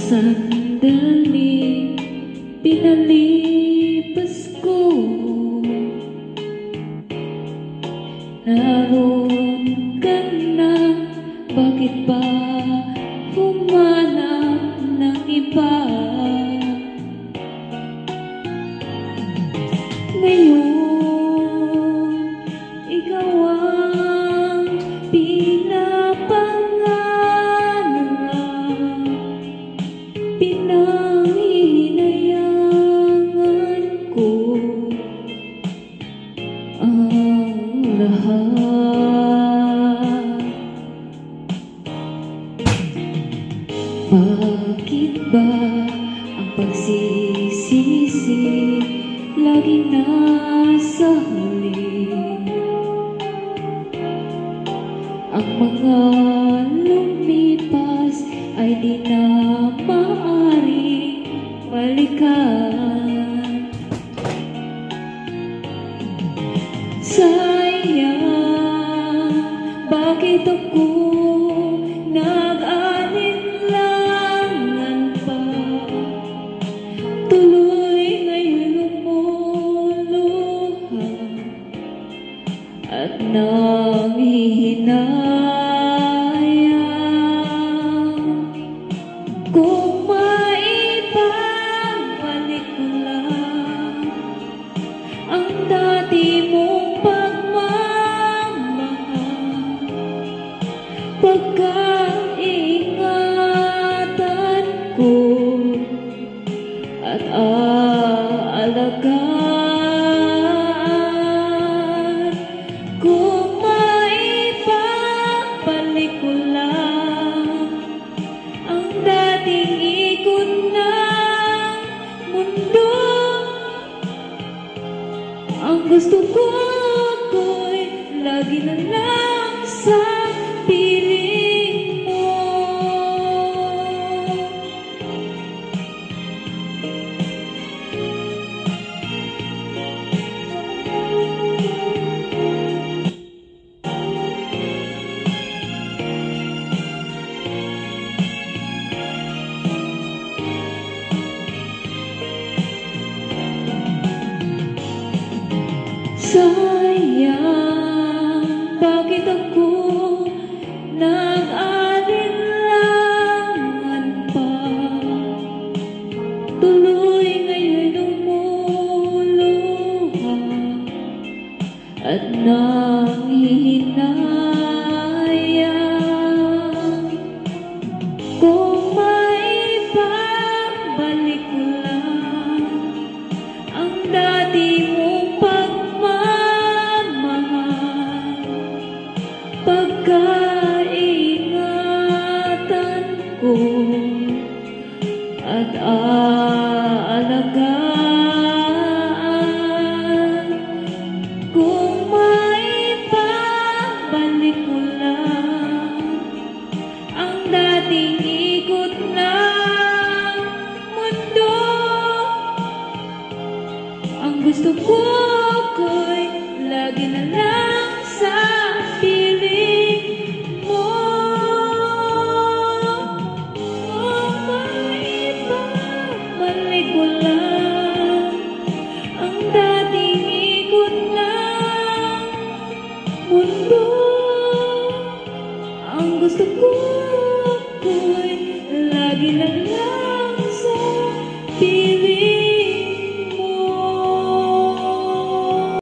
sandali pinalipas ko, naroon ka na, bakit ba humanap ng iba? Ngayon, ikaw ang pinapangarap, pinanghihinayangan ko ang lahat. Bakit ba ang pagsisisi laging nasa huli? Ang mga lumipas ay di na maaaring balikan. Sayang, bakit ako nag-alinlangan pa? Tuloy ngayon lumuluha at nanghihinayang. Kung maibabalik ko lang ang dati mong pagmamahal, pagkaingatan ko at aalagaan. Kung maibabalik ko lang ang dating ikot ng mundo, ang gusto ko'y lagi na lang sa piling mo. Sayang, bakit ako nag-alinlangan pa? Tuloy ngayon lumuluha at nanghihinayang. Kung maibabalik ko lang ang dati mong pagmamahal, pagkaingatan ko at aalagaan. Kung maibabalik ko lang ang dating ikot ng mundo, ang gusto ko'y lagi na lang sa piling mo. Kung maibabalik ko lang ang dating ikot ng mundo, ang gusto ko'y lagi na lang sa piling